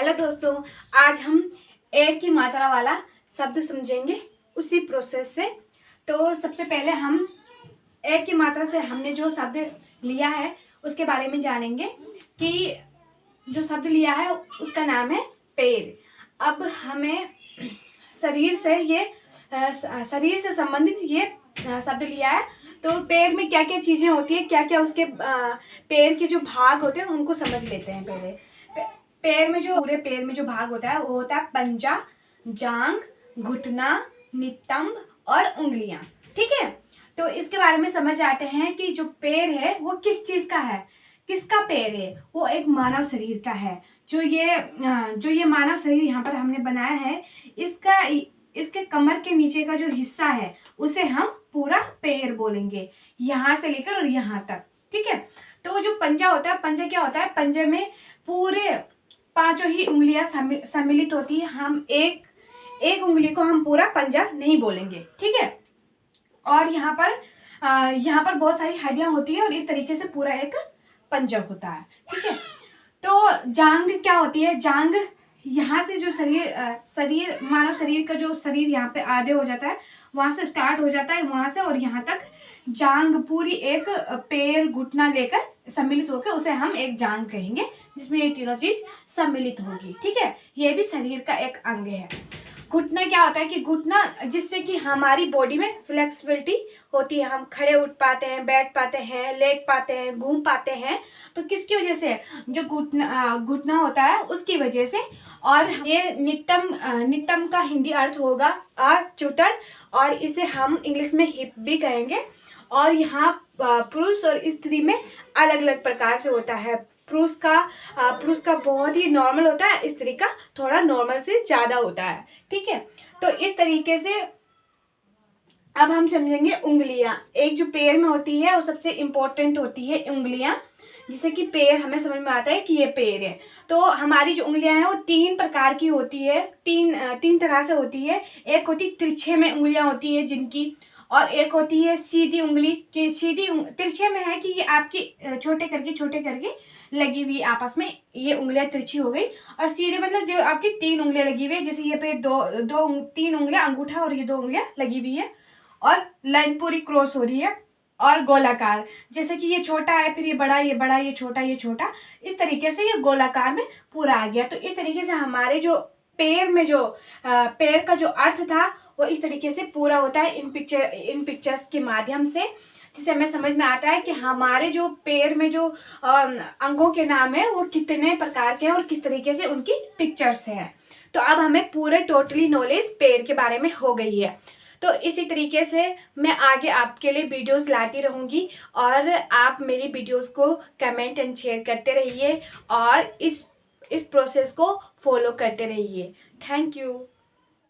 Hello दोस्तों, आज हम एक की मात्रा वाला शब्द समझेंगे उसी प्रोसेस से। तो सबसे पहले हम एक की मात्रा से हमने जो शब्द लिया है उसके बारे में जानेंगे कि जो शब्द लिया है उसका नाम है पैर। अब हमें शरीर से संबंधित ये शब्द लिया है, तो पैर में क्या क्या चीज़ें होती है, क्या क्या उसके पैर के जो भाग होते हैं उनको समझ लेते हैं पहले। पूरे पैर में जो भाग होता है वो होता है पंजा, जांग, घुटना, नितंब और उंगलियां। ठीक है, तो इसके बारे में समझ आते हैं कि जो पैर है वो किस चीज का है, किसका पैर है। वो एक मानव शरीर का है। जो ये मानव शरीर यहाँ पर हमने बनाया है, इसके कमर के नीचे का जो हिस्सा है उसे हम पूरा पैर बोलेंगे, यहाँ से लेकर और यहाँ तक। ठीक है, तो जो पंजा होता है, पंजा क्या होता है, पंजे में पूरे पांचों ही उंगलियां सम्मिलित होती है। हम एक उंगली को हम पूरा पंजा नहीं बोलेंगे। ठीक है, और यहाँ पर बहुत सारी हड्डियां होती है और इस तरीके से पूरा एक पंजा होता है। ठीक है, तो जांग क्या होती है, जांग यहाँ से जो मानव शरीर का जो शरीर यहाँ पे आधे हो जाता है, वहां से स्टार्ट हो जाता है, वहां से और यहाँ तक जांग पूरी एक पैर घुटना लेकर सम्मिलित होकर उसे हम एक जांग कहेंगे, जिसमें ये तीनों चीज सम्मिलित होगी। ठीक है, ये भी शरीर का एक अंग है। घुटना क्या होता है कि घुटना जिससे कि हमारी बॉडी में फ्लेक्सिबिलिटी होती है, हम खड़े उठ पाते हैं, बैठ पाते हैं, लेट पाते हैं, घूम पाते हैं। तो किसकी वजह से, जो घुटना होता है उसकी वजह से। और ये नितंब का हिंदी अर्थ होगा चुटर, और इसे हम इंग्लिश में हिप भी कहेंगे। और यहाँ पुरुष और स्त्री में अलग अलग प्रकार से होता है। पुरुष का बहुत ही नॉर्मल होता है, स्त्री का थोड़ा नॉर्मल से ज़्यादा होता है। ठीक है, तो इस तरीके से अब हम समझेंगे उंगलियां। एक जो पैर में होती है वो सबसे इम्पोर्टेंट होती है उंगलियां, जिससे कि पैर हमें समझ में आता है कि ये पैर है। तो हमारी जो उंगलियां हैं वो तीन प्रकार की होती है, तीन तरह से होती है। एक होती तिरछे में उंगलियां होती है जिनकी, और एक होती है सीधी उंगली की। तिरछे में है कि ये आपकी छोटे करके लगी हुई आपस में, ये उंगलियां तिरछी हो गई। और सीधे मतलब जो आपकी तीन उंगलियां लगी हुई है, जैसे ये पे तीन उंगलियां अंगूठा और ये दो उंगलियां लगी हुई है, और लाइन पूरी क्रॉस हो रही है। और गोलाकार, जैसे कि ये छोटा है, फिर ये बड़ा, ये छोटा, ये छोटा, इस तरीके से ये गोलाकार में पूरा आ गया। तो इस तरीके से हमारे जो पैर का जो अर्थ था वो इस तरीके से पूरा होता है इन पिक्चर्स के माध्यम से, जिससे हमें समझ में आता है कि हमारे जो पैर में जो अंगों के नाम है वो कितने प्रकार के हैं और किस तरीके से उनकी पिक्चर्स है। तो अब हमें पूरे टोटली नॉलेज पैर के बारे में हो गई है। तो इसी तरीके से मैं आगे आपके लिए वीडियोस लाती रहूँगी, और आप मेरी वीडियोस को कमेंट एंड शेयर करते रहिए और इस प्रोसेस को फॉलो करते रहिए। Thank you.